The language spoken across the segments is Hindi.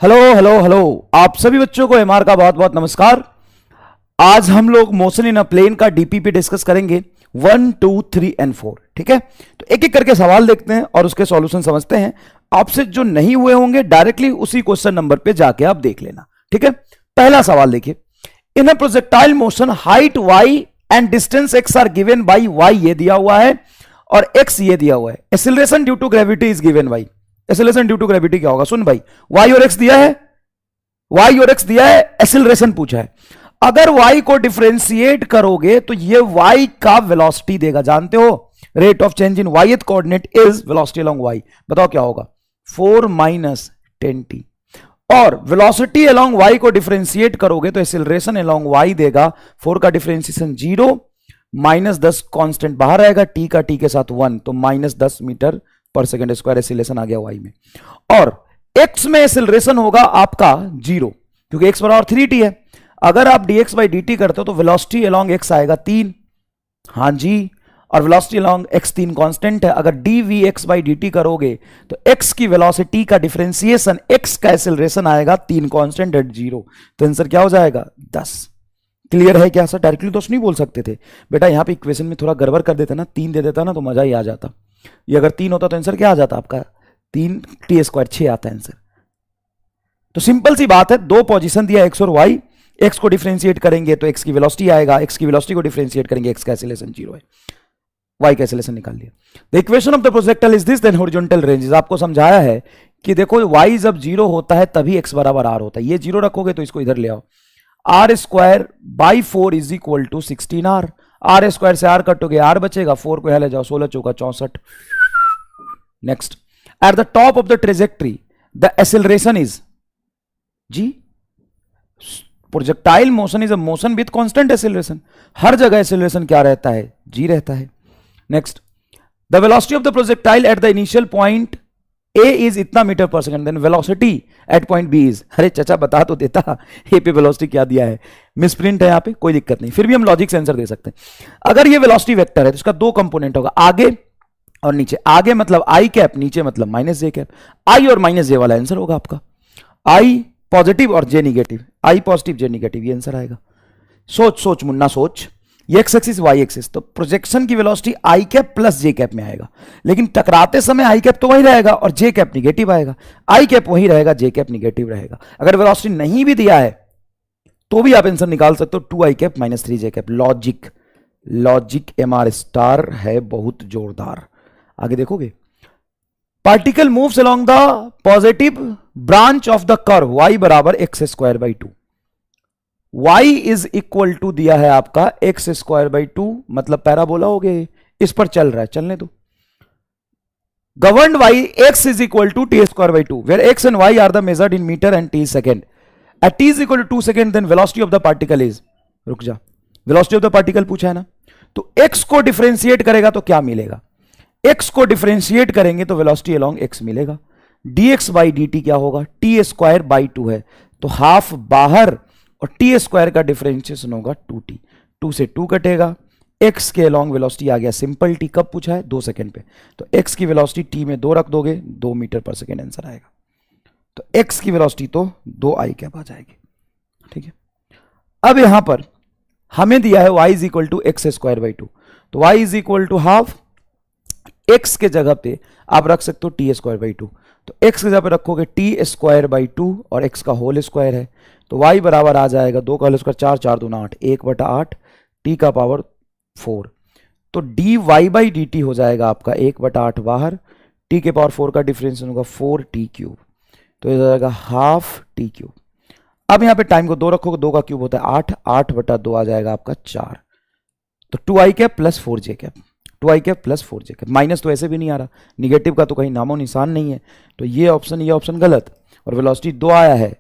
हेलो हेलो हेलो, आप सभी बच्चों को एमआर का बहुत बहुत नमस्कार। आज हम लोग मोशन इन अ प्लेन का डीपीपी डिस्कस करेंगे 1, 2, 3 एंड 4। ठीक है, तो एक एक करके सवाल देखते हैं और उसके सॉल्यूशन समझते हैं। आपसे जो नहीं हुए होंगे डायरेक्टली उसी क्वेश्चन नंबर पे जाके आप देख लेना। ठीक है, पहला सवाल देखिए। In a projectile motion height y and distance x are given by y, ये दिया हुआ है, और x ये दिया हुआ है। Acceleration due to gravity is given by. Acceleration due to gravity क्या होगा? सुन भाई, y और x दिया है, y और x दिया है, एक्सीलरेशन पूछा है। अगर y को डिफरेंशिएट करोगे तो ये y का वेलोसिटी देगा। जानते हो rate of change in y coordinate is velocity along y। बताओ क्या होगा? 4 माइनस 10t। और वेलोसिटी अलोंग y को डिफरेंशिएट करोगे तो एक्सीलरेशन अलोंग y देगा। 4 का डिफरेंशिएशन 0, माइनस 10 कांस्टेंट बाहर आएगा, t का t के साथ 1, तो minus 10 metre per second square acceleration आ गया y में। और x में एक्सीलरेशन होगा आपका 0, क्योंकि x बराबर 3t है। अगर आप dx बाई dt करते हो तो वेलोसिटी अलोंग x आएगा 3। हाँ जी, और वेलोसिटी अलोंग x 3 कांस्टेंट है। अगर dvx बाई dt करोगे तो x की वेलोसिटी का डिफरेंशिएशन x का एक्सीलरेशन आएगा 3 कांस्टेंट एट 0। तो आंसर क्या हो जाएगा? 10। क्लियर है क्या? सर डायरेक्टली तो नहीं बोल सकते थे बेटा, यहां पे इक्वेशन में थोड़ा गड़बड़ कर देते ना, 3 दे देता ना तो मजा ही आ जाता। ये अगर 3 होता तो आंसर क्या आ जाता आपका? 3t² 6 आता आंसर। तो सिंपल सी बात है, दो पोजीशन दिया x और y, x को डिफरेंशिएट करेंगे तो x की वेलोसिटी आएगा, x की वेलोसिटी को डिफरेंशिएट करेंगे x का एक्सीलरेशन 0 है, y का एक्सीलरेशन निकाल लिया। The equation of the projectile is this, then horizontal range. आपको समझाया है कि देखो y जब 0 होता है तभी x बराबर r होता है। ये 0 रखोगे तो इसको इधर ले आओ, r square by 4 is equal to 16r। r square से r कटोगे r बचेगा, 4 को यहां ले जाओ, 16 चौका 64। Next, at the top of the trajectory the acceleration is G. Projectile motion is a motion with constant acceleration. हर जगह एक्सीलरेशन क्या रहता है? g रहता है। Next, the velocity of the projectile at the initial point a is इतना metre per second, then velocity at point b is. अरे चाचा बता तो देता, a पे वेलोसिटी क्या दिया है? मिसप्रिंट है यहाँ पे, कोई दिक्कत नहीं, फिर भी हम लॉजिक से आंसर दे सकते हैं। अगर ये वेलोसिटी वेक्टर है तो इसका दो कंपोनेंट होगा, आगे और नीचे। आगे मतलब i कैप, नीचे मतलब माइनस जे कैप। i और माइनस जे वाला आंसर होगा आपका, i पॉजिटिव और J negative, i positive J negative, ये आंसर आएगा। सोच सोच मुन्ना सोच, ये एक्स एक्सिस वाई एक्सिस, तो प्रोजेक्शन की velocity I cap plus J cap में आएगा, लेकिन टकराते समय आई कैप तो वही रहेगा और जे कैप निगेटिव आएगा। आई कैप वही रहेगा, जे कैप निगेटिव रहेगा। अगर वेलोसिटी नहीं भी दिया है तो भी आप आंसर निकाल सकते हो, 2 I cap minus 3 J cap. Logic, logic MR star है बहुत जोरदार। आगे देखोगे, particle moves along the positive branch of the curve y बराबर X square by 2। y is equal to दिया है आपका एक्स स्क्वायर बाई 2, मतलब पैराबोला हो गया, इस पर चल रहा है, चलने दो। Governed y x is equal to t square by 2, where x and y are the measured in metre and t second. At t is equal to 2 second, then velocity of the particle is, रुक जा, वेलोसिटी ऑफ द पार्टिकल पूछा है ना, तो x को डिफरेंशिएट करेगा तो क्या मिलेगा? x को डिफरेंशिएट करेंगे तो वेलोसिटी अलोंग x मिलेगा। dx बाई dt क्या होगा? t स्क्वायर बाई 2 है तो हाफ बाहर, और टी स्क्वायर का डिफरेंशिएशन होगा 2t, 2 से 2 कटेगा, x के अलोंग वेलोसिटी आ गया सिंपल t। कब पूछा है? 2 सेकंड पे, तो x की वेलोसिटी t में 2 रख दोगे, 2 मीटर पर सेकंड आंसर आएगा। तो x की वेलोसिटी तो 2 आई कैप आ जाएगी। ठीक है, अब यहां पर हमें दिया है y is equal to x square by 2, तो y is equal to half, x के जगह पे आप रख सकते हो टी स्क्वायर बाई 2, तो x की जगह पे रखोगे टी स्क्वायर बाई 2 और x का होल स्क्वायर है, तो y बराबर आ जाएगा 2 का होल स्क्वायर 4, 4 दूना 8, 1/8 t का पावर 4। तो dy बाई dt हो जाएगा आपका 1/8 बाहर, t के पावर 4 का डिफरेंस होगा 4t क्यूब, तो ये हो जाएगा हाफ t क्यूब। अब यहाँ पे टाइम को 2 रखोगे, 2 का क्यूब होता है 8, 8/2 आ जाएगा आपका 4, तो 2 I cap plus 4 J cap, 2 I cap plus 4 J cap. Minus तो ऐसे भी नहीं आ रहा, निगेटिव का तो कहीं नामो निशान नहीं है, तो ये ऑप्शन गलत, और वेलोसिटी 2 आया है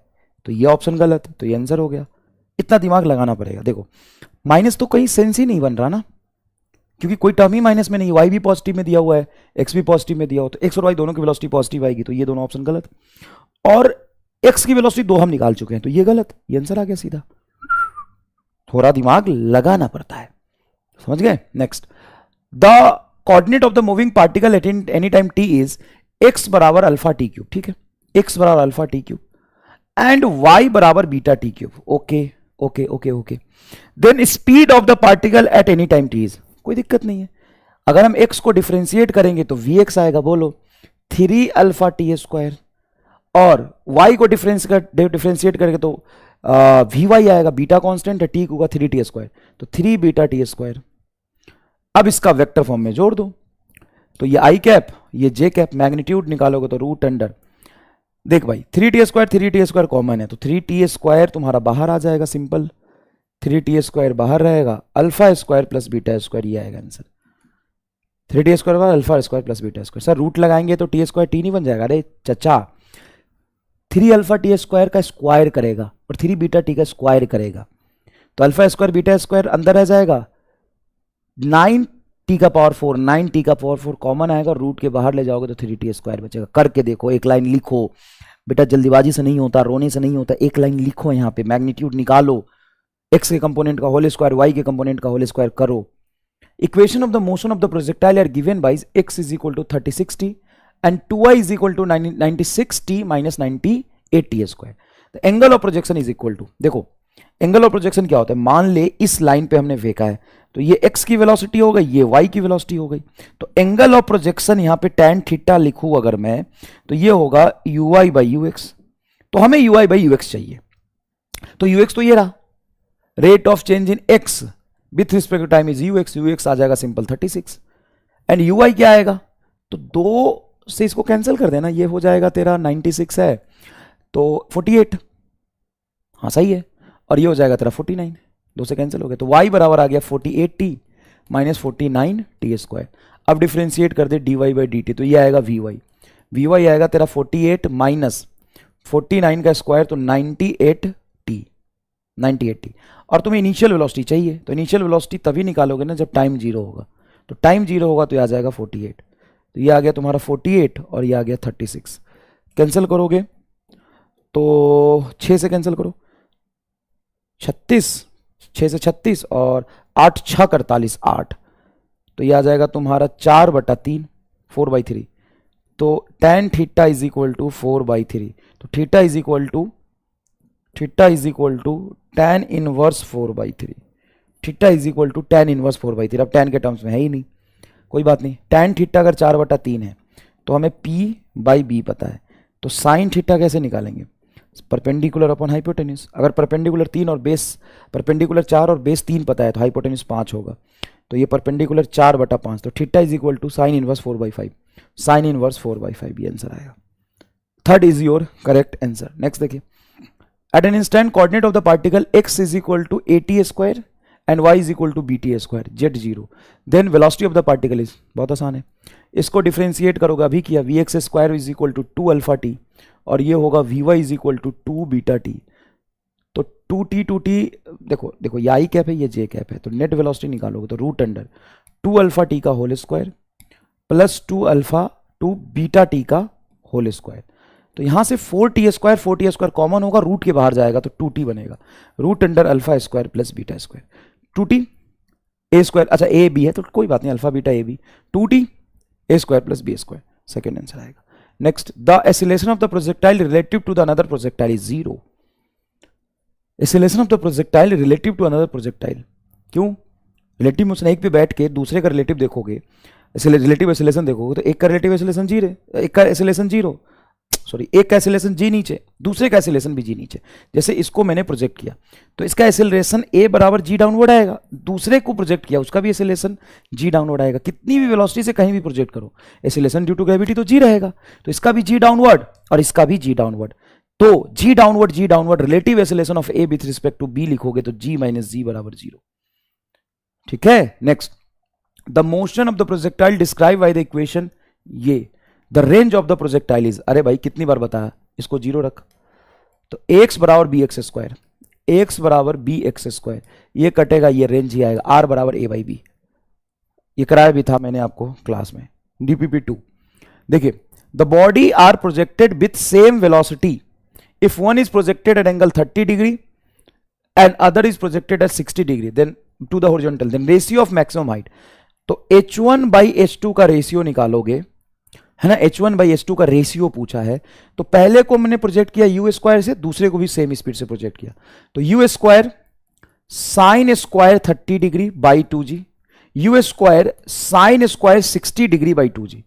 तो ये ऑप्शन गलत, तो ये आंसर हो गया। इतना दिमाग लगाना पड़ेगा। देखो माइनस तो कहीं सेंस ही नहीं बन रहा ना, क्योंकि कोई टर्म ही माइनस में नहीं, y भी पॉजिटिव में दिया हुआ है, x भी पॉजिटिव में दिया हुआ, तो x और y दोनों की वेलोसिटी पॉजिटिव आएगी, तो ये दोनों ऑप्शन गलत। और x की वेलोसिटी 2 हम निकाल चुके हैं, तो ये गलत, ये आंसर आ गया सीधा। थोड़ा दिमाग लगाना पड़ता है, समझ गए? Next, the coordinate of the moving particle at any time t is x बराबर अल्फा टी क्यूब। ठीक है, x बराबर alpha t cube. And y बराबर beta t cube. Okay okay okay okay. Then speed of the particle at any time t is. कोई दिक्कत नहीं है. अगर हम x को डिफरेंशिएट करेंगे तो vx आएगा. बोलो 3 अल्फा टी स्क्वायर, और y को डिफरेंशिएट करेंगे तो vy आएगा. बीटा कांस्टेंट है, t होगा 3 टी स्क्वायर, तो 3 बीटा टी स्क्वायर. अब इसका वेक्टर फॉर्म में जोड़ दो, तो ये आई कैप, ये जे कैप, मैग्नीट्यूड निकालोगे तो रूट अंडर. देख भाई 3 टी स्क्वायर कॉमन है, तो 3 टी स्क्वायर तुम्हारा बाहर आ जाएगा. सिंपल 3 टी स्क्वायर बाहर रहेगा, alpha square plus beta square, ये आएगा answer. 3 t square alpha square plus beta square. सर रूट लगाएंगे तो टी स्क्वायर टी नहीं बन जाएगा. अरे चचा, 3 अल्फा टी स्क्वायर का स्क्वायर करेगा और 3 बीटा टी का स्क्वायर करेगा, तो अल्फा स्क्वायर बीटा स्क्वायर अंदर रह जाएगा. 9 टी का पावर 4, 9 टी का पावर 4 कॉमन आएगा, रूट के बाहर ले जाओगे तो 3 टी स्क्वायर बचेगा. करके देखो, एक लाइन लिखो बेटा, जल्दीबाजी से नहीं होता, रोने से नहीं होता. एक लाइन लिखो, यहाँ पे मैग्नीट्यूड निकालो, एक्स के कंपोनेंट का होल स्क्वायर, वाई के कंपोनेंट का होल स्क्वायर करो. Equation of the motion of the projectile are given by x is equal to 36t and 2y is equal to 96t minus 98t square. The angle of projection is equal to, देखो एंगल ऑफ प्रोजेक्शन क्या होता है. मान ले इस लाइन पे हमने फेंका है, तो ये x की वेलोसिटी हो गई, ये y की वेलोसिटी हो गई. तो एंगल ऑफ प्रोजेक्शन यहां पे tan थीटा लिखूं अगर मैं, तो ये होगा uy बाई ux. तो हमें uy बाई ux चाहिए, तो ux तो ये रहा, rate of change in x with respect to time is ux आ जाएगा सिंपल 36. एंड uy क्या आएगा, तो 2 से इसको कैंसिल कर देना, ये हो जाएगा तेरा 96 है तो 48, हाँ सही है, और ये हो जाएगा तेरा 49, 2 से कैंसिल हो गया, तो y बराबर आ गया 48t माइनस 49t स्क्वायर. अब डिफ्रेंशिएट कर दे dy बाई dt, तो ये आएगा vy आएगा तेरा 48 माइनस 49 का स्क्वायर, तो 98t. और तुम्हें इनिशियल वेलोसिटी चाहिए, तो इनिशियल वेलोसिटी तभी निकालोगे ना जब टाइम 0 होगा. तो टाइम 0 होगा तो ये आ जाएगा 48, तो ये आ गया तुम्हारा 48 और ये आ गया 36. कैंसिल करोगे तो 6 से कैंसिल करो, 36, 6 से 36 और 8 6 48, 8, तो ये आ जाएगा तुम्हारा 4/3, 4/3. तो tan theta is equal to 4/3, तो theta is equal to tan inverse 4/3. Theta is equal to tan inverse 4/3. अब tan के टर्म्स में है ही नहीं, कोई बात नहीं. tan थीटा अगर 4/3 है तो हमें p/b पता है, तो साइन थीटा कैसे निकालेंगे, परपेंडिकुलर अपॉन हाइपोटेन्यूज. अगर परपेंडिकुलर 3 और बेस, परपेंडिकुलर 4 और बेस 3 पता है तो हाइपोटेन्यूज 5 होगा, तो ये परपेंडिकुलर 4/5, तो theta is equal to sine inverse 4/5, sine inverse 4/5, ये आंसर आएगा. Third is your correct answer. Next देखिए, at an instant coordinate of the particle x is equal to at square and y is equal to bt square, z0, then velocity of the particle is, बहुत आसान है, इसको डिफरेंशिएट करोगे, अभी किया, vx square is equal to 2 alpha T, और ये होगा vy is equal to 2 beta t. तो 2t देखो देखो, ये आई कैप है, ये जे कैप है, तो नेट वेलोसिटी निकालोगे तो रूट अंडर 2 अल्फा टी का whole square plus 2 beta t का होल स्क्वायर. तो यहां से 4t स्क्वायर कॉमन होगा, रूट के बाहर जाएगा तो 2t बनेगा, root under alpha square plus beta square. 2t a square, अच्छा a b है तो कोई बात नहीं, alpha beta a b, 2t a square plus b square, second answer आएगा. Next, the acceleration of the projectile relative to the another projectile is 0. Acceleration of the projectile relative to another projectile, क्यों? रिलेटिव मोशन, एक पे बैठ के दूसरे का रिलेटिव देखोगे, रिलेटिव एक्सीलरेशन देखोगे, तो एक का रिलेटिव एक्सीलरेशन 0, एक का एक्सीलरेशन 0, सॉरी, एक का एक्सीलरेशन जी नीचे, दूसरे का एक्सीलरेशन भी जी नीचे. जैसे इसको मैंने प्रोजेक्ट किया तो इसका एक्सीलरेशन a बराबर g डाउनवर्ड आएगा, दूसरे को प्रोजेक्ट किया उसका भी एक्सीलरेशन g डाउनवर्ड आएगा. कितनी भी वेलोसिटी से कहीं भी प्रोजेक्ट करो, एक्सीलरेशन ड्यू टू ग्रेविटी तो g रहेगा, तो इसका भी g डाउनवर्ड और इसका भी g डाउनवर्ड. तो g downward relative acceleration of a with respect to b लिखोगे तो g माइनस g बराबर 0. ठीक है. Next, the motion of the projectile describe by the equation, ये the range of the projectile is, अरे भाई कितनी बार बताया, इसको 0 रख, तो ax बराबर bx स्क्वायर, ax बराबर bx स्क्वायर, ये कटेगा, ये रेंज ही आएगा, r बराबर a/b. ये कराया भी था मैंने आपको क्लास में, dpp2. देखिए, the body are projected with same velocity if one is projected at angle 30 degree and other is projected at 60 degree then to the horizontal, then ratio of maximum height. तो h1 बाई h2 का रेशियो निकालोगे, है ना, h1/h2 का रेशियो पूछा है, तो पहले को मैंने प्रोजेक्ट किया यू स्क्वायर से, दूसरे को भी सेम स्पीड से प्रोजेक्ट किया, तो U square sine square 30 degree by 2g, you square sine square 60 degree by 2g।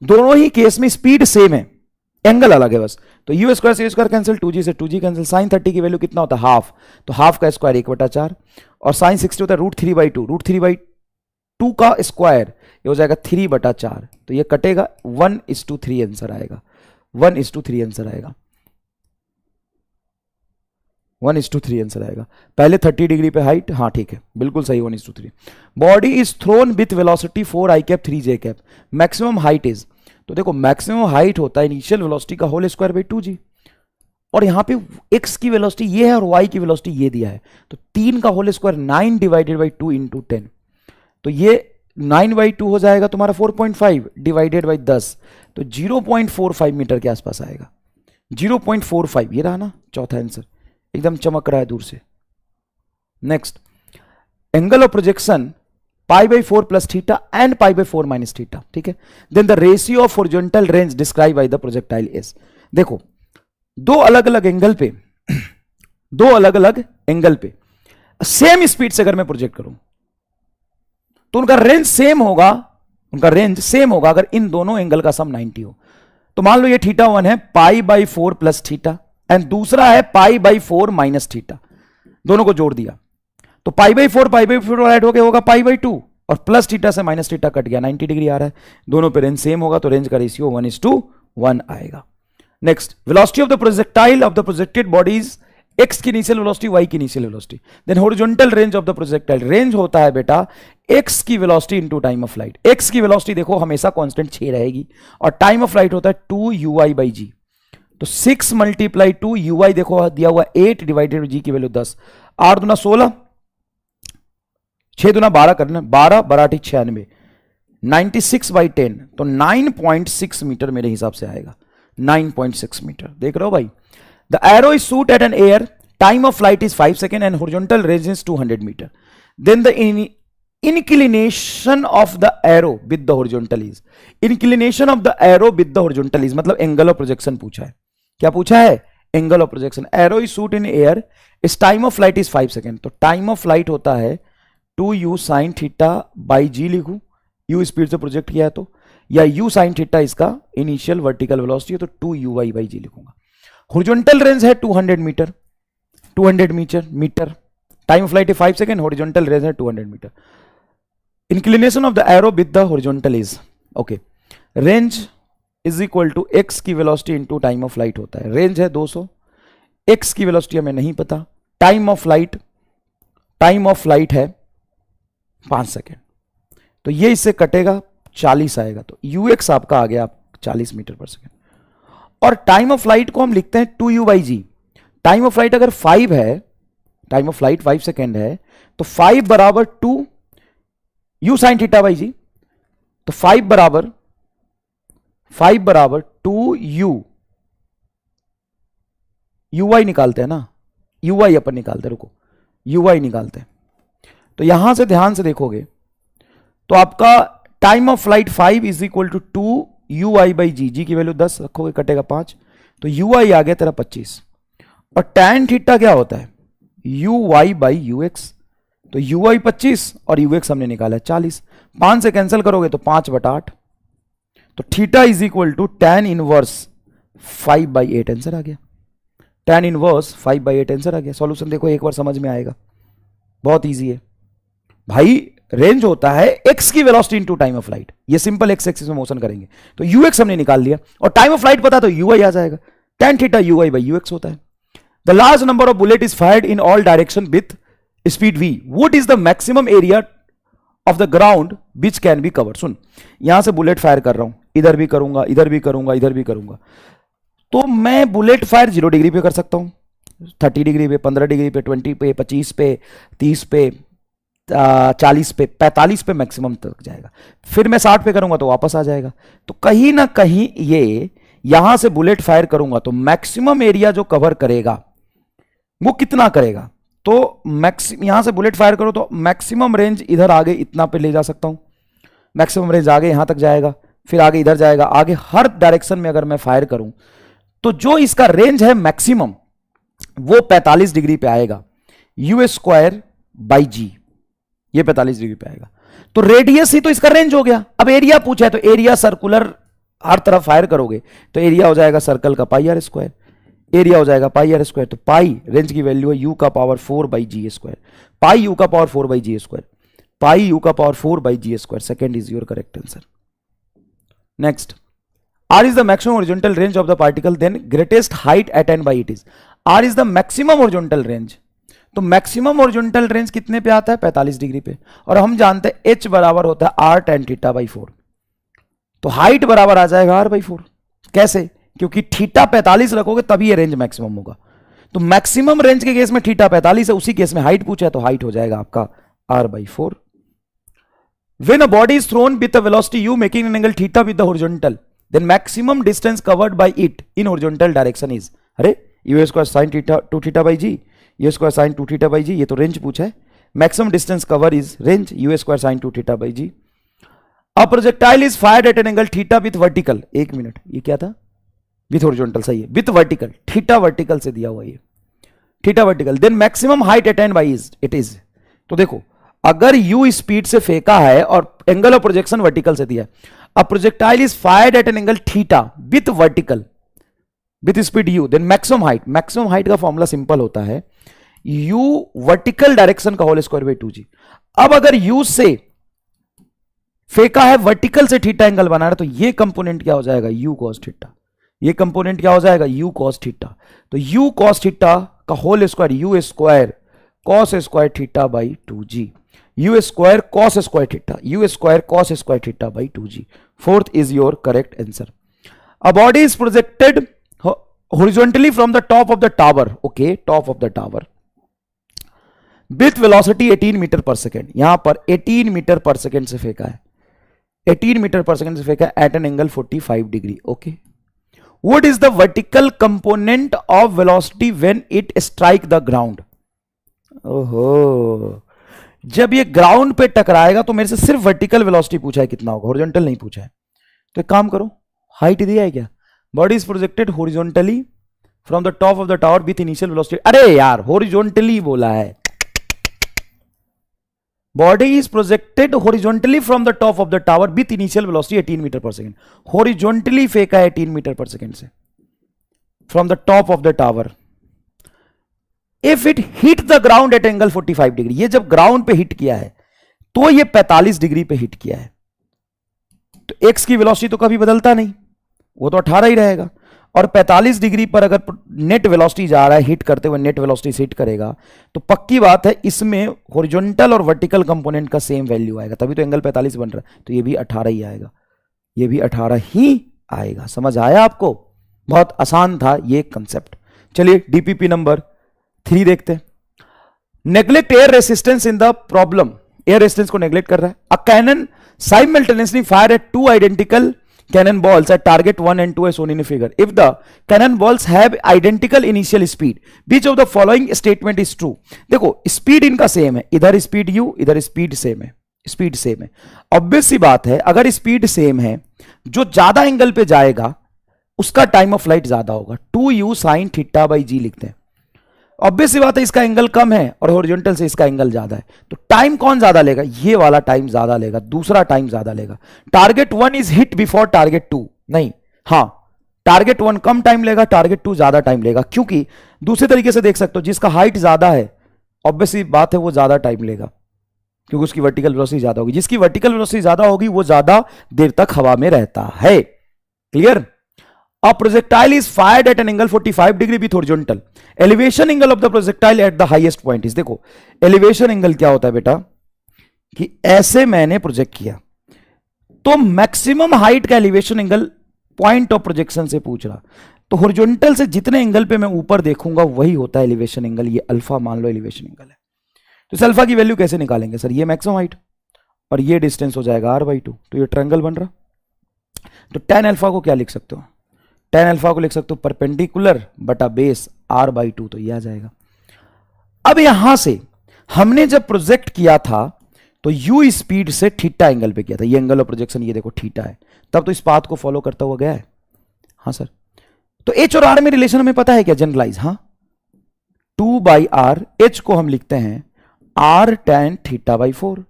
दोनों ही केस में स्पीड सेम है, एंगल अलग है बस। तो यू स्क्वायर से यू स्क्वायर कैंसिल, 2g से 2g कैंसिल, साइन 30 की वैल्यू कितना होता है हाफ, तो हाफ का स्क्वायर 1/4, और साइन 60 होता है √3/2, √3/2 का स्क्वायर ये हो जाएगा 3/4, तो ये कटेगा 1:3 आंसर आएगा, 1:3 आंसर आएगा, 1:3 आंसर आएगा। पहले 30 डिग्री पे हाइट, हाँ ठीक है बिल्कुल सही, 1:3। Body is throne with velocity 4i cap 3j cap, maximum height is, तो देखो मैक्सिमम हाइट होता है इनिशियल वेलोसिटी का होल स्क्वायर बाई 2g, और यहां पे x की वेलोसिटी ये है और y की वेलोसिटी ये दिया है, तो 3 का whole square 9 divided by 2 into 10, तो ये 9/2 हो जाएगा तुम्हारा 4.5 डिवाइडेड बाई 10, तो 0.45 मीटर के आसपास आएगा, 0.45, ये रहा ना चौथा आंसर, एकदम चमक रहा है दूर से। Next, angle of projection π/4 plus theta and π/4 minus theta, ठीक है। Then the ratio of horizontal range describe by the projectile is, देखो दो अलग अलग एंगल पे दो अलग अलग एंगल पे सेम स्पीड से अगर मैं प्रोजेक्ट करूं तो उनका रेंज सेम होगा, उनका रेंज सेम होगा अगर इन दोनों एंगल का सम 90 हो। तो मान लो ये θ1 है π/4 प्लस थीटा एंड दूसरा है π/4 माइनस थीटा, दोनों को जोड़ दिया तो π/4 ऐड हो गया होगा π/2 और प्लस थीटा से माइनस थीटा कट गया, 90 डिग्री आ रहा है, दोनों पे रेंज सेम होगा तो रेंज का रेशियो 1:1 आएगा। Next, velocity of the projectile of the projected bodies, x की इनिशियल वेलोसिटी, y की initial velocity, then horizontal range of the projectile, range होता है बेटा x की velocity into time of flight, x की वेलोसिटी देखो हमेशा कांस्टेंट 6 रहेगी और टाइम ऑफ फ्लाइट होता है 2uy/g, तो 6 × 2uy देखो दिया हुआ 8 डिवाइडेड बाई g की वैल्यू 10, 8 दूना 16, 6 दूना 12 करना, 12 12 96, 96/10, तो 9.6 मीटर मेरे हिसाब से आएगा, 9.6 मीटर, देख रहे हो भाई। The arrow is shoot at an air, time of flight is 5 second and horizontal range is 200 metre, then the inclination of the arrow with the horizontal is, inclination of the arrow with the horizontal is मतलब एंगल ऑफ प्रोजेक्शन पूछा है, क्या पूछा है, angle of projection. Arrow is shoot in air, इस time of flight is 5 second, तो टाइम ऑफ फ्लाइट होता है 2u sin θ/g लिखूं, u स्पीड से प्रोजेक्ट किया है तो, या u sin θ इसका इनिशियल वर्टिकल वेलोसिटी है तो 2uy/g लिखूंगा। हॉरिजॉन्टल रेंज है 200 metre, 200 metre, time of flight है 5 सेकेंड, हॉरिजॉन्टल रेंज है 200 metre. Inclination of the arrow with the horizontal is, okay, range is equal to x की velocity into time of flight होता है, रेंज है 200, x की वेलोसिटी हमें नहीं पता, टाइम ऑफ फ्लाइट है 5 सेकेंड, तो ये इससे कटेगा 40 आएगा, तो ux आपका आ गया 40 मीटर पर सेकेंड। और टाइम ऑफ फ्लाइट को हम लिखते हैं 2u/g, टाइम ऑफ फ्लाइट अगर 5 है, टाइम ऑफ फ्लाइट 5 सेकेंड है तो 5 बराबर 2 u sin θ/g, तो 5 बराबर 2u, uy निकालते हैं ना, uy अपन निकालते हैं, रुको uy निकालते हैं, तो यहां से ध्यान से देखोगे तो आपका time of flight 5 is equal to 2uy/g, g की वैल्यू 10 रखोगे कटेगा 5, तो uy आ गया तेरा 25, और tan थीटा क्या होता है uy/ux, तो uy 25 और ux हमने निकाला है 40, 5 से कैंसिल करोगे तो 5/8, तो theta is equal to tan inverse 5/8 answer आ गया, tan इनवर्स 5/8 आंसर आ गया। सॉल्यूशन देखो एक बार समझ में आएगा, बहुत इजी है भाई। रेंज होता है x की velocity into time of flight, ये सिंपल x एक्सिस में मोशन करेंगे तो ux हमने निकाल लिया, और टाइम ऑफ फ्लाइट पता तो uy आ जाएगा, tan थीटा uy/ux होता है। The large number of bullet is fired in all direction with speed v, what is the maximum area of the ground which can be cover. सुन, यहां से बुलेट फायर कर रहा हूं, इधर भी करूंगा, इधर भी करूंगा, इधर भी करूंगा, तो मैं बुलेट फायर 0 डिग्री पे कर सकता हूं, 30 डिग्री पे, 15 डिग्री पे, 20 पे, 25 पे, 30 पे, 40 पे, 45 पे मैक्सिमम तक जाएगा, फिर मैं 60 पे करूंगा तो वापस आ जाएगा। तो कहीं ना कहीं ये यहां से बुलेट फायर करूंगा तो मैक्सिमम एरिया जो कवर करेगा वो कितना करेगा, तो यहां से बुलेट फायर करो तो मैक्सिमम रेंज इधर आगे इतना पे ले जा सकता हूं, मैक्सिमम रेंज आगे यहां तक जाएगा, फिर आगे इधर जाएगा, आगे हर डायरेक्शन में अगर मैं फायर करूं तो जो इसका रेंज है मैक्सिमम वो 45 डिग्री पे आएगा, u² बाई जी, ये 45 डिग्री पे आएगा। तो रेडियस ही तो इसका रेंज हो गया। अब एरिया पूछा है तो एरिया सर्कुलर हर तरफ फायर करोगे तो एरिया हो जाएगा सर्कल का πr², एरिया हो जाएगा πr²। तो पाई रेंज की वैल्यू है u⁴/g², pi u⁴/g², pi u⁴/g²। Second is your correct answer. Next, r is the maximum horizontal range of the particle, then greatest height attained by it is। r is the maximum horizontal range, तो मैक्सिमम ओरिजेंटल रेंज कितने पे आता है? 45 डिग्री पे। और हम जानते हैं h बराबर होता है r tan θ/4, तो हाइट बराबर आ जाएगा r/4। कैसे? क्योंकि थीटा 45 रखोगे तभी ये रेंज मैक्सिमम होगा। तो मैक्सिमम रेंज के केस में थीटा 45 है, उसी केस में हाइट पूछा है तो हाइट हो जाएगा आपका r/4। When a body is thrown with a velocity u making an angle theta with the horizontal, then maximum distance covered by it in horizontal direction is, अरे u² sin θ/g, u² sin 2θ/g, ये तो रेंज पूछा है। Maximum distance cover is range u² sin 2θ/g। A projectile is fired at an angle theta with vertical, एक मिनट, ये क्या था? विथ हॉरिजॉन्टल, सही है, विथ वर्टिकल, थीटा वर्टिकल से दिया हुआ ये, theta vertical. Then maximum height attained by it is, तो देखो अगर u स्पीड से फेंका है और एंगल ऑफ प्रोजेक्शन वर्टिकल से दिया है, a projectile is fired at an angle theta with vertical with speed u, then maximum height का फॉर्मूला सिंपल होता है u वर्टिकल डायरेक्शन का होल²/2g। अब अगर u से फेंका है वर्टिकल से थीटा एंगल बना रहा है तो ये कंपोनेंट क्या हो जाएगा? u cos θ, ये कंपोनेंट क्या हो जाएगा? u cos θ। तो u cos θ का whole square u² cos² θ/2g, u² cos² θ, u² cos² θ/2g। Fourth is your correct answer. A body is projected horizontally from the top of the tower, okay, top of the tower with velocity 18 metre per second. यहां पर 18 मीटर पर सेकेंड से फेंका है, 18 मीटर पर सेकेंड से फेंका है at an angle 45 degree, okay. What is the vertical component of velocity when it strike the ground? ओहो, जब ये ग्राउंड पे टकराएगा तो मेरे से सिर्फ वर्टिकल वेलोसिटी पूछा है कितना होगा, हॉरिजॉन्टल नहीं पूछा है। तो एक काम करो, हाइट दिया है क्या? Body is projected horizontally from the top of the tower with initial velocity, अरे यार हॉरिजॉन्टली बोला है, body is projected horizontally from the top of the tower with initial velocity 18 metre per second. Horizontally फेंका है 18 मीटर पर सेकेंड से from the top of the tower. If it hit the ground at angle 45 degree, ये जब ग्राउंड पे हिट किया है तो ये 45 डिग्री पे हिट किया है, तो एक्स की वेलोसिटी तो कभी बदलता नहीं, वो तो 18 ही रहेगा। और 45 डिग्री पर अगर नेट वेलोसिटी जा रहा है, हिट करते हुए नेट वेलोसिटी से हिट करेगा, तो पक्की बात है इसमें हॉरिजॉन्टल और वर्टिकल कंपोनेंट का सेम वैल्यू आएगा, तभी तो एंगल 45 बन रहा है। तो ये भी 18 ही आएगा, ये भी 18 ही आएगा। समझ आया आपको? बहुत आसान था ये कंसेप्ट। चलिए डीपीपी नंबर 3 देखते हैं। Neglect air resistance in the problem, air resistance को नेग्लेक्ट कर रहा है। A cannon simultaneously fire at 2 identical cannonballs at target 1 and 2 as shown in a figure. If the cannonballs have identical initial speed, which of the following statement is true? देखो स्पीड इनका सेम है, इधर स्पीड u, इधर स्पीड सेम है, स्पीड सेम है। ऑब्वियस सी बात है अगर स्पीड सेम है, जो ज्यादा एंगल पे जाएगा उसका टाइम ऑफ फ्लाइट ज्यादा होगा। 2u sin θ/g लिखते हैं। ऑब्वियस सी बात है इसका एंगल कम है और हॉरिजॉन्टल से इसका एंगल ज्यादा है, तो टाइम कौन ज्यादा लेगा? ये वाला टाइम ज्यादा लेगा, दूसरा टाइम ज्यादा लेगा। Target 1 is hit before target 2, नहीं, हाँ टारगेट 1 कम टाइम लेगा, टारगेट 2 ज्यादा टाइम लेगा। क्योंकि दूसरे तरीके से देख सकते हो, जिसका हाइट ज्यादा है ऑब्वियस सी बात है वो ज्यादा टाइम लेगा क्योंकि उसकी वर्टिकल वेलोसिटी ज्यादा होगी। जिसकी वर्टिकल वेलोसिटी ज्यादा होगी वो ज्यादा देर तक हवा में रहता है। Clear? A projectile is fired at an angle 45 degree with horizontal. Elevation angle of the projectile at the highest point is, देखो elevation angle क्या होता है बेटा, कि ऐसे मैंने प्रोजेक्ट किया तो मैक्सिमम हाइट का elevation angle point of projection से पूछ रहा, तो हॉरिजॉन्टल से जितने एंगल पे मैं ऊपर देखूंगा वही होता है एलिवेशन एंगल। ये अल्फा मान लो एलिवेशन एंगल है। तो इस अल्फा की वैल्यू कैसे निकालेंगे सर? ये मैक्सिमम हाइट और ये डिस्टेंस हो जाएगा r/2, तो ये ट्रायंगल बन रहा। तो tan अल्फा को क्या लिख सकते हो? tan अल्फा को लिख सकते हो परपेंडिकुलर बटा बेस r/2, तो ये आ जाएगा। अब यहां से हमने जब प्रोजेक्ट किया था तो u स्पीड से थीटा एंगल पे किया था, ये एंगल ऑफ प्रोजेक्शन ये देखो थीटा है, तब तो इस पाथ को फॉलो करता हुआ गया है। हाँ सर, तो h और r में रिलेशन हमें पता है क्या, जनरलाइज, हाँ 2/r, h को हम लिखते हैं r tan θ/4,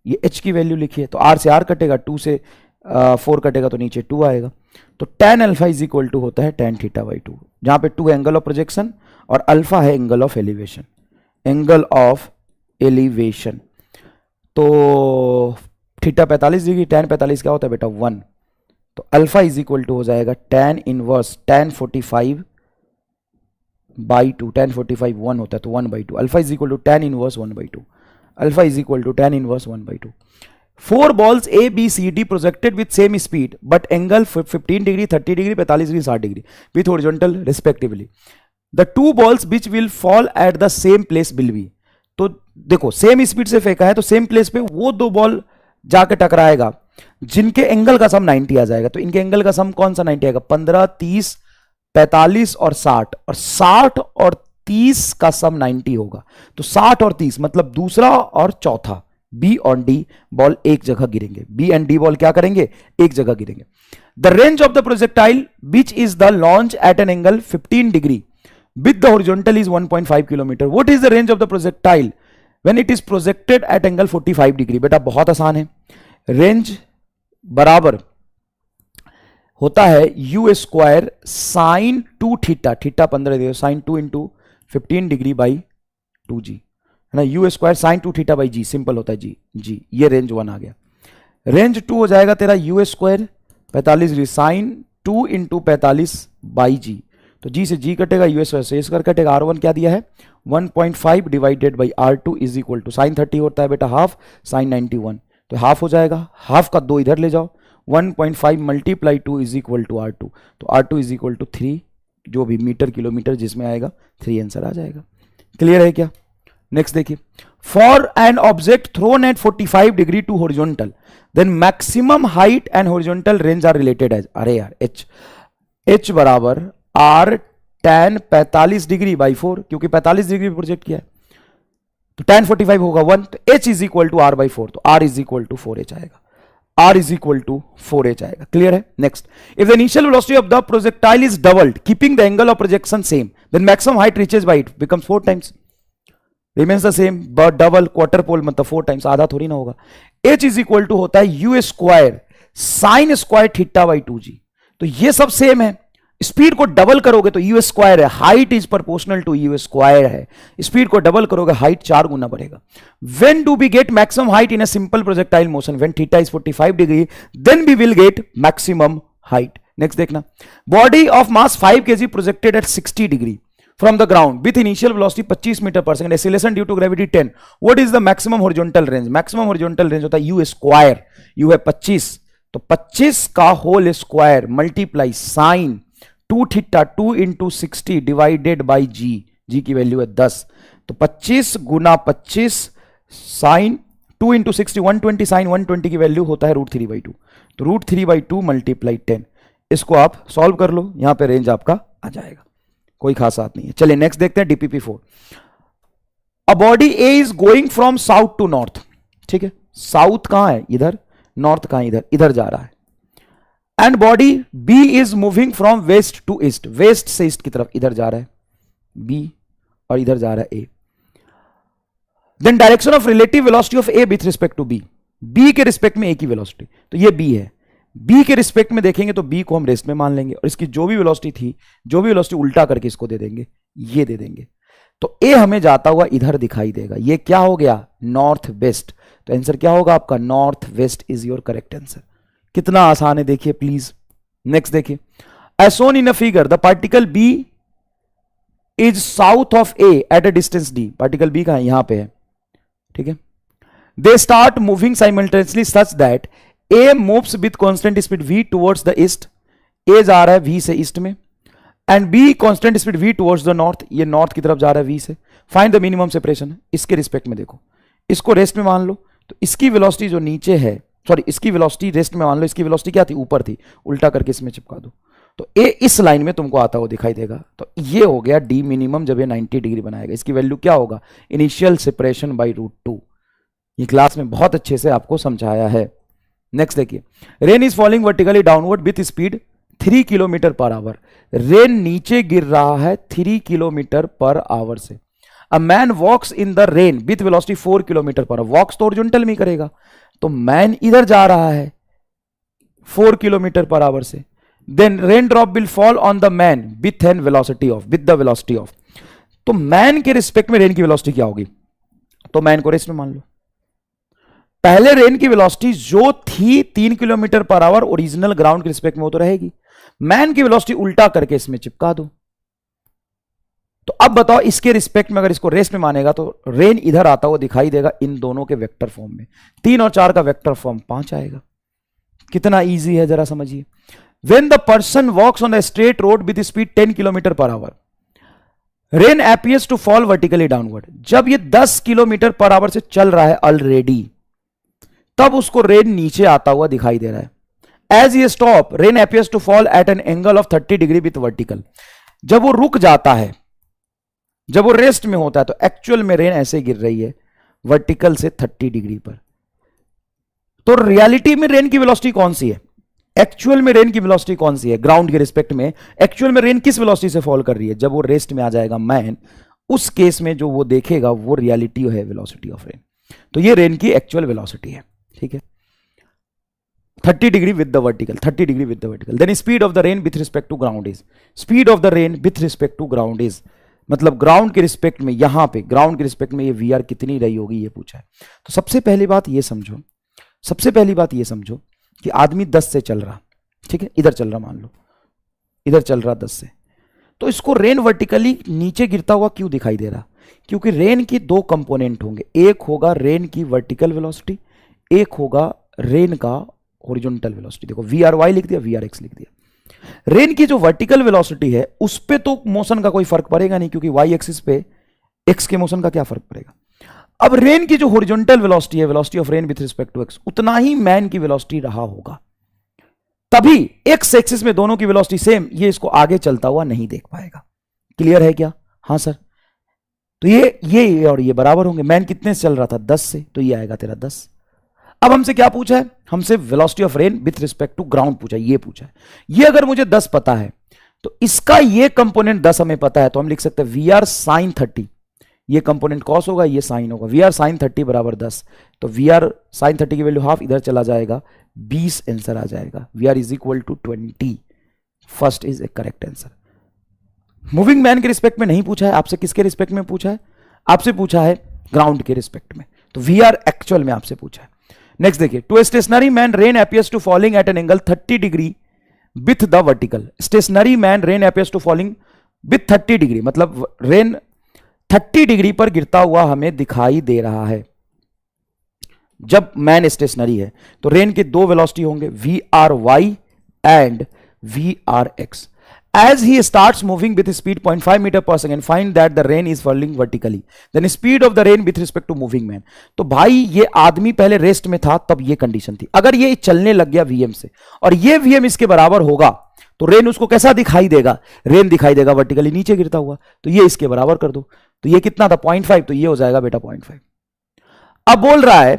ये h की वैल्यू लिखी है, तो r से r कटेगा, 2 से 4 कटेगा तो नीचे 2 आएगा, तो tan alpha is equal to होता है tan θ/2, जहां पे 2 है एंगल ऑफ प्रोजेक्शन और अल्फा है angle of elevation, angle of elevation. तो थीटा 45 डिग्री, tan 45 क्या होता है बेटा 1, तो अल्फा इज इक्वल टू हो जाएगा tan इनवर्स tan 45/2, tan 45 1 होता है तो 1/2, alpha is equal to tan inverse 1/2, alpha is equal to tan inverse 1/2। 4 balls A, B, C, D projected with same speed but angle 15 degree, 30 degree, 45 degree, 60 degree with horizontal respectively. The 2 balls which will fall at the same place will be, तो देखो सेम स्पीड से फेंका है तो सेम प्लेस पे वो 2 बॉल जाके टकराएगा जिनके एंगल का सम 90 आ जाएगा, तो इनके एंगल का सम कौन सा 90 आएगा, 15, 30, 45 और 60, और 60 और 30 का सम 90 होगा, तो 60 और 30 मतलब दूसरा और चौथा बी और डी बॉल एक जगह गिरेंगे, बी एंड डी बॉल क्या करेंगे, एक जगह गिरेंगे। The range of the projectile which is the launch at an angle 15 degree with the horizontal is 1.5 kilometre. What is the range of the projectile when it is projected at angle 45 degree. बेटा बहुत आसान है, रेंज बराबर होता है u square sine 2 theta, theta 15 दे sine 2 into 15 degree by 2g है ना, u square sine 2 theta by ji, simple होता है जी, ये रेंज 1 आ गया। रेंज 2 हो जाएगा तेरा U square 45 degree sine 2 into 45 by G, तो जी से जी कटेगा, यू स्क्वायर से स्क्वायर कटेगा, R1 क्या दिया है 1.5 divided by R2 is equal to sine 30 होता है बेटा हाफ, साइन 91 तो हाफ हो जाएगा, हाफ का 2 इधर ले जाओ, 1.5 multiply 2 is equal to R2, तो R2 इज इक्वल टू 3, जो भी मीटर किलोमीटर जिसमें आएगा 3 आंसर आ जाएगा। क्लियर है क्या? नेक्स्ट देखिए, for an object thrown at 45 degree to horizontal then maximum height and horizontal range are related as, अरे यार h बराबर r tan 45 डिग्री बाई 4, क्योंकि 45 डिग्री प्रोजेक्ट किया है तो tan 45 होगा 1, तो h is equal to r by 4, तो r is equal to 4h आएगा, r is equal to 4h आएगा। क्लियर है? Next, if the initial velocity of the projectile is doubled keeping the angle of projection same then maximum height reaches by it becomes 4 times, remains the same, but double quadruple मतलब 4 टाइम्स, आधा थोड़ी ना होगा। h इज इक्वल टू होता है u square sine square theta by 2g, तो ये सब सेम है, स्पीड को डबल करोगे तो यू स्क्वायर है, height is proportional to U square है, स्पीड को डबल करोगे हाइट 4 गुना बढ़ेगा। When do we get maximum height in a simple projectile motion, when theta is 45 degree then we will get maximum height. Next देखना, body of mass 5 kg projected at 60 degree from the ground with initial velocity 25 metre per second, acceleration due to gravity 10, what is the maximum horizontal range, maximum horizontal range होता है यू स्क्वायर, यू है 25 तो 25 का whole square multiply sine 2 theta 2 into 60 divided by G, G की वैल्यू है 10, तो 25 गुना 25 साइन 2 इंटू 60 120, साइन 120 की वैल्यू होता है √3/2, तो √3/2 मल्टीप्लाई 10, इसको आप सॉल्व कर लो, यहां पे रेंज आपका आ जाएगा, कोई खास बात नहीं है। चलिए नेक्स्ट देखते हैं DPP4। A body A is going from south to north, ठीक है, साउथ कहां है इधर, नॉर्थ कहां इधर, इधर जा रहा है, and body B is moving from west to east, west से ईस्ट की तरफ इधर जा रहा है बी और इधर जा रहा है A, then direction of relative velocity of A with respect to B, B के रिस्पेक्ट में ए की वेलोसिटी, तो ये बी है, बी के रिस्पेक्ट में देखेंगे तो बी को हम रेस्ट में मान लेंगे और इसकी जो भी वेलोसिटी थी, जो भी वेलोसिटी उल्टा करके इसको दे देंगे, ये दे देंगे, तो ए हमें जाता हुआ इधर दिखाई देगा, ये क्या हो गया नॉर्थ वेस्ट, तो आंसर क्या होगा आपका north west is your correct answer. कितना आसान है देखिए प्लीज। नेक्स्ट देखिए, as shown in a figure the particle B is south of A at a distance D, particle B कहां है, यहां पे है, ठीक है, they start moving simultaneously such that A moves with constant speed v towards the east, A जा रहा है v से ईस्ट में, and b constant speed v towards the north, ये नॉर्थ की तरफ जा रहा है v से, फाइंड द मिनिमम सेपरेशन, इसके रिस्पेक्ट में देखो, इसको रेस्ट में मान लो, तो इसकी वेलोसिटी जो नीचे है, सॉरी इसकी वेलोसिटी रेस्ट में मान लो, इसकी वेलोसिटी क्या थी ऊपर थी, उल्टा करके इसमें चिपका दो, तो ए इस लाइन में तुमको आता हुआ दिखाई देगा, तो ये हो गया डी मिनिमम जब ये 90 डिग्री बनाएगा, इसकी वैल्यू क्या होगा इनिशियल सेपरेशन बाई √2, ये क्लास में बहुत अच्छे से आपको समझाया है। नेक्स्ट देखिए, rain is falling vertically downward with speed 3 kilometre per hour. Rain नीचे गिर रहा है 3 किलोमीटर पर आवर से। A man walks in the rain with velocity 4 kilometre per hour. Walks तो ओरिजेंटल में करेगा, तो मैन इधर जा रहा है 4 किलोमीटर पर आवर से। Then rain drop will fall on the man with the velocity of. तो मैन के रिस्पेक्ट में रेन की वेलोसिटी क्या होगी? तो मैन को रेस्ट में मान लो। पहले रेन की वेलोसिटी जो थी 3 kilometre per our original ground के रिस्पेक्ट में, वो तो रहेगी। मैन की वेलोसिटी उल्टा करके इसमें चिपका दो। तो अब बताओ इसके रिस्पेक्ट में अगर इसको रेस्ट में मानेगा तो रेन इधर आता हुआ दिखाई देगा इन दोनों के वेक्टर फॉर्म में। 3 और 4 का वेक्टर फॉर्म 5 आएगा। कितना इजी है जरा समझिए। When the person walks on a straight road with speed 10 kilometre per hour, rain appears to fall vertically downward। जब ये 10 किलोमीटर पर आवर से चल रहा है ऑलरेडी, तब उसको रेन नीचे आता हुआ दिखाई दे रहा है। As he stop, rain appears to fall at an angle of 30 degree with vertical। जब वो रुक जाता है, जब वो रेस्ट में होता है, तो एक्चुअल में रेन ऐसे गिर रही है वर्टिकल से 30 डिग्री पर। तो रियलिटी में रेन की वेलोसिटी कौन सी है? एक्चुअल में रेन की वेलोसिटी कौन सी है? ग्राउंड के रिस्पेक्ट में एक्चुअल में रेन किस वेलोसिटी से फॉल कर रही है? जब वो रेस्ट में आ जाएगा मैन, उस केस में जो वो देखेगा वो रियलिटी है वेलोसिटी ऑफ रेन। तो ये रेन की एक्चुअल वेलोसिटी है। ठीक है, 30 degree with the vertical, 30 degree with the vertical. Then speed of the rain with respect to ground is, speed of the rain with respect to ground is, मतलब ग्राउंड के रिस्पेक्ट में, यहां पे ग्राउंड के रिस्पेक्ट में ये वीआर कितनी रही होगी ये पूछा है। तो सबसे पहली बात ये समझो, सबसे पहली बात ये समझो कि आदमी 10 से चल रहा, ठीक है, इधर चल रहा, मान लो इधर चल रहा 10 से, तो इसको रेन वर्टिकली नीचे गिरता हुआ क्यों दिखाई दे रहा? क्योंकि रेन की 2 कंपोनेंट होंगे, एक होगा रेन की वर्टिकल वेलोसिटी, एक होगा रेन का हॉरिजॉन्टल वेलोसिटी। देखो VRY लिख दिया, VRX लिख दिया। रेन की जो वर्टिकल वेलोसिटी है उस पे तो मोशन का कोई फर्क पड़ेगा नहीं, क्योंकि वाई एक्सिस पे एक्स के मोशन का क्या फर्क पड़ेगा। अब रेन की जो हॉरिजॉन्टल वेलोसिटी है, velocity of rain with respect to X, उतना ही मैन की वेलोसिटी रहा होगा। तभी एक्स एक्सिस में दोनों की वेलोसिटी सेम, ये इसको आगे चलता हुआ नहीं देख पाएगा। क्लियर है क्या? हाँ सर। तो ये और ये बराबर होंगे। मैन कितने से चल रहा था? 10 से, तो ये आएगा तेरा 10। अब हमसे क्या पूछा है? हमसे velocity of rain with respect to ground पूछा है, ये पूछा है। ये अगर मुझे 10 पता है तो इसका ये कंपोनेंट 10 हमें पता है, तो हम लिख सकते हैं वी आर साइन 30। ये कंपोनेंट कॉस होगा, ये साइन होगा। वी आर साइन 30 बराबर 10, तो वी आर साइन 30 की वैल्यू हाफ इधर चला जाएगा, 20 आंसर आ जाएगा। V r is equal to 20। First is a correct answer. Moving man के रिस्पेक्ट में नहीं पूछा है आपसे, किसके रिस्पेक्ट में पूछा है? आपसे पूछा है ग्राउंड के रिस्पेक्ट में, तो वी आर एक्चुअल में आपसे पूछा है। नेक्स्ट देखिए, to stationary man rain appears to falling at an angle 30 degree with the vertical. Stationary man rain appears to falling with 30 degree, मतलब रेन 30 डिग्री पर गिरता हुआ हमें दिखाई दे रहा है। जब मैन स्टेशनरी है तो रेन के 2 वेलोसिटी होंगे, VRY and VRX। As he starts moving with speed 0.5 meter per second, find that the rain is falling vertically. Then speed of the rain with respect to moving man. तो भाई ये आदमी पहले रेस्ट में था तब ये कंडीशन थी। अगर ये चलने लग गया VM से और ये VM इसके बराबर होगा तो रेन उसको कैसा दिखाई देगा? रेन दिखाई देगा वर्टिकली नीचे गिरता हुआ। तो ये इसके बराबर कर दो, तो ये कितना था? 0.5, तो ये हो जाएगा बेटा 0.5। अब बोल रहा है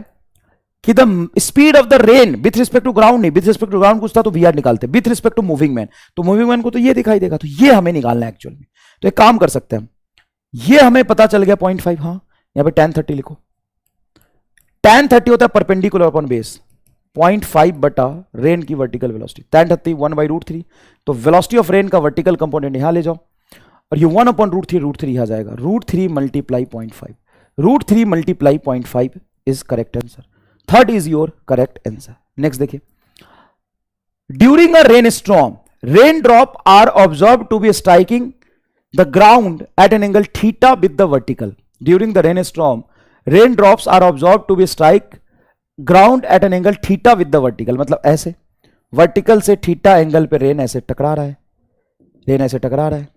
कि the speed of the rain with respect to ground, नहीं, विथ रिस्पेक्ट टू ग्राउंड कुछ था तो VR निकालते, with respect to moving man, तो मूविंग मैन को तो ये दिखाई देगा, तो ये हमें निकालना है एक्चुअल में। तो एक काम कर सकते हैं हम, ये हमें पता चल गया 0.5, हाँ यहां पे tan 30 लिखो। tan 30 होता है परपेंडिकुलर अपॉन बेस, 0.5 बटा रेन की वर्टिकल वेलोसिटी, tan 30 1/√3। तो वेलोसिटी ऑफ रेन का वर्टिकल कंपोनेंट यहां ले जाओ और ये 1/√3, √3 यहां जाएगा, √3 multiply 0.5, √3 multiply 0.5 is correct answer. Third is your correct answer. Next देखिए, during a rain storm rain drop are observe to be striking the ground at an angle theta with the vertical. During the rain storm rain drops are observe to be strike ground at an angle theta with the vertical, मतलब ऐसे वर्टिकल से थीटा एंगल पे रेन ऐसे टकरा रहा है, रेन ऐसे टकरा रहा है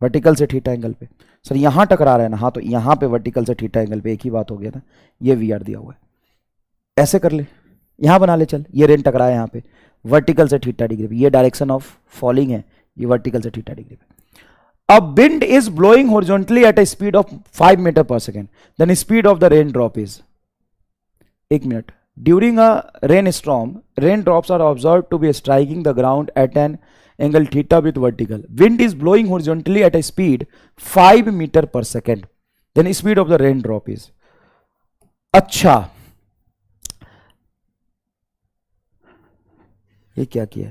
वर्टिकल से थीटा एंगल पे। सर यहां टकरा रहा है ना? हाँ, तो यहां पे वर्टिकल से थीटा एंगल पे एक ही बात हो गया ना, ये VR दिया हुआ है, ऐसे कर ले, यहां बना ले, चल ये रेन टकराया यहां पे वर्टिकल से थीटा डिग्री पे, ये डायरेक्शन ऑफ फॉलिंग है, ये वर्टिकल से थीटा डिग्री पे। अब wind is blowing horizontally at a speed of 5 metre per second, then speed of the rain drop is, एक मिनट. During a rain storm rain drops are observe to be striking the ground at an angle theta with vertical. Wind is blowing horizontally at a speed 5 metre per second. Then speed of the rain drop is. अच्छा, ये क्या किया,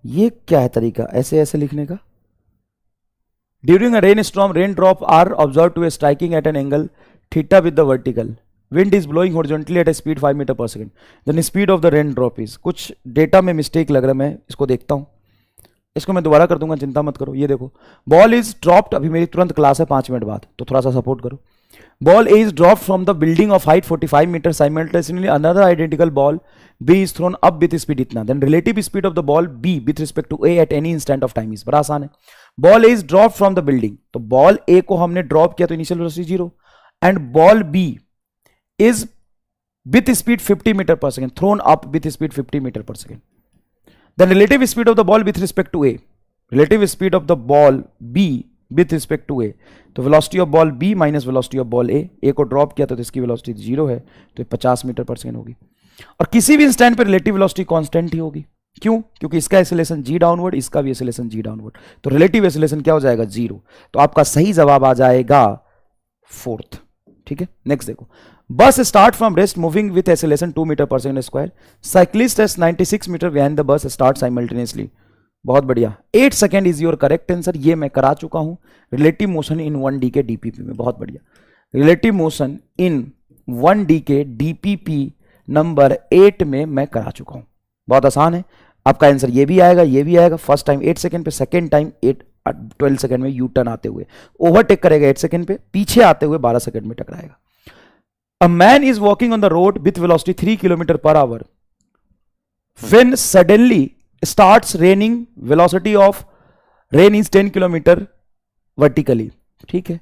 ये क्या है तरीका ऐसे ऐसे लिखने का. During a rain storm rain drop are observe to a striking at an angle theta with the vertical. Wind is blowing horizontally at a speed 5 metre per second. Then speed of the rain drop is. कुछ डेटा में मिस्टेक लग रहा है, मैं इसको देखता हूं. इसको मैं दोबारा कर दूंगा, चिंता मत करो. ये देखो, बॉल इज ड्रॉप्ड. अभी मेरी तुरंत क्लास है 5 मिनट बाद, तो थोड़ा सा सपोर्ट करो. Ball A is dropped from the building of height 45 meters. Simultaneously, another identical ball B is thrown up with speed इतना. Then relative speed of the ball B with respect to A at any instant of time is. बड़ा आसान है. Ball A is dropped from the building. तो ball A को हमने drop किया तो initial velocity 0. And ball B is with speed 50 meter per second. Thrown up with speed 50 meter per second. Then relative speed of the ball with respect to A. Relative speed of the ball B with respect to A. तो velocity of ball B minus velocity of ball A को ड्रॉप किया तो इसकी वेलोसिटी 0 है, तो 50 मीटर पर सेकेंड होगी. और किसी भी इंस्टेंट पर रिलेटिव वेलोसिटी कांस्टेंट ही होगी. क्यों? क्योंकि इसका एक्सेलरेशन जी डाउनवर्ड, इसका भी एक्सेलरेशन जी डाउनवर्ड, तो रिलेटिव एक्सेलरेशन क्या हो जाएगा 0. तो आपका सही जवाब आ जाएगा 4th. ठीक है, नेक्स्ट देखो. Bus start from rest moving with acceleration 2 metre per second square. Cyclist is 96 metre behind the bus start simultaneously. बहुत बढ़िया. 8 second is your correct answer. ये मैं करा चुका हूं रिलेटिव मोशन इन 1D के डीपीपी में. बहुत बढ़िया. रिलेटिव मोशन इन 1D के डीपीपी नंबर 8 में मैं करा चुका हूं. बहुत आसान है. आपका आंसर ये भी आएगा, ये भी आएगा. फर्स्ट टाइम 8 सेकेंड पे, सेकेंड टाइम 12 सेकेंड में यू टर्न आते हुए ओवरटेक करेगा 8 सेकेंड पे, पीछे आते हुए 12 सेकेंड में टकराएगा. A man is walking on the road with velocity 3 kilometre per hour when suddenly starts raining. velocity of rain is 10 kilometre vertically. ठीक है,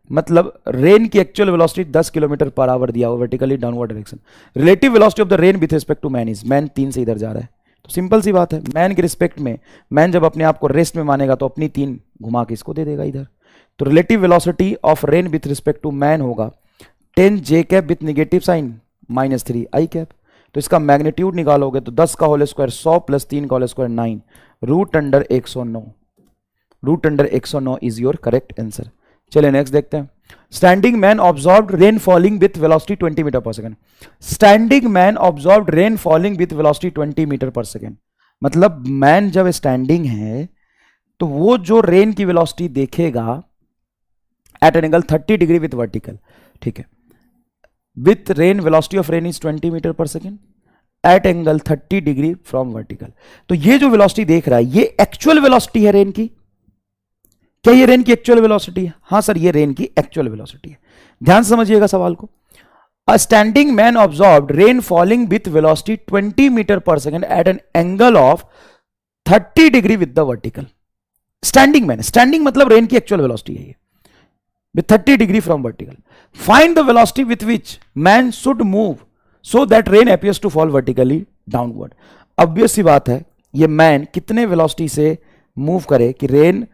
मतलब रेन की actual velocity 10 kilometre per hour दिया हुआ vertically downward direction. Relative velocity of the rain with respect to man is. Man 3 से इधर जा रहा है, तो सिंपल सी बात है, मैन के रिस्पेक्ट में मैन जब अपने आप को रेस्ट में मानेगा तो अपनी 3 घुमा के इसको दे देगा इधर. तो relative velocity of rain with respect to man होगा 10 J cap with negative sign -3 I cap. तो इसका मैग्नीट्यूड निकालोगे तो 10 का होल स्क्वायर 100 प्लस 3 का whole square 9 root under 109. Root under 109 is your correct answer. चलिए नेक्स्ट देखते हैं. Standing man observed rain falling with velocity 20 metre per second. Standing man observed rain falling with velocity 20 metre per second. मतलब मैन जब स्टैंडिंग है तो वो जो रेन की वेलोसिटी देखेगा at an angle 30 degree with vertical. ठीक है, with rain velocity of rain is 20 metre per second at angle 30 degree from vertical. तो ये जो वेलोसिटी देख रहा है ये एक्चुअल वेलोसिटी है रेन की. क्या ये रेन की एक्चुअल वेलोसिटी है? हाँ सर, ये रेन की एक्चुअल वेलोसिटी है. ध्यान से समझिएगा सवाल को. A standing man observed rain falling with velocity 20 metre per second at an angle of 30 degree with the vertical. Standing man, standing मतलब रेन की एक्चुअल वेलोसिटी है ये with 30 degree from vertical. Find the velocity with which man should move so that rain appears to fall vertically downward. Obvious सी बात है, ये मैन कितने वेलोसिटी से मूव करे कि रेन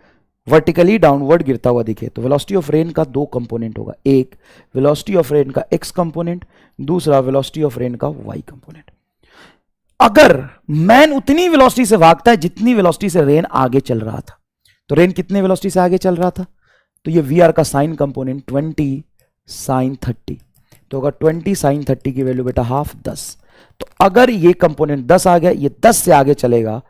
वर्टिकली डाउनवर्ड गिरता हुआ दिखे. तो वेलोसिटी ऑफ रेन का 2 कंपोनेंट होगा. एक वेलोसिटी ऑफ रेन का x कंपोनेंट, दूसरा वेलोसिटी ऑफ रेन का y कंपोनेंट. अगर मैन उतनी वेलोसिटी से भागता है जितनी वेलोसिटी से रेन आगे चल रहा था, तो रेन कितने वेलोसिटी से आगे चल रहा था? तो ये वी आर का साइन कंपोनेंट 20 साइन 30. तो अगर 20 साइन 30 की वैल्यू बेटा हाफ 10. तो अगर ये कंपोनेंट 10 आ गया, ये 10 से आगे चलेगा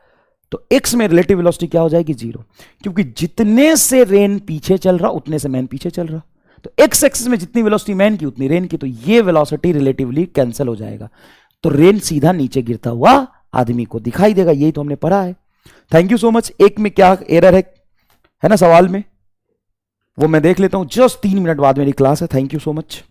तो x में रिलेटिव वेलोसिटी क्या हो जाएगी 0. क्योंकि जितने से रेन पीछे चल रहा उतने से मैन पीछे चल रहा. तो x एक्सिस में जितनी वेलोसिटी मैन की उतनी रेन की. तो ये वेलोसिटी रिलेटिवली कैंसिल हो जाएगा. तो रेन सीधा नीचे गिरता हुआ आदमी को दिखाई देगा. यही तो हमने पढ़ा है. Thank you so much. एक में क्या एरर है ना सवाल में, वो मैं देख लेता हूं. जस्ट 3 मिनट बाद मेरी क्लास है. Thank you so much.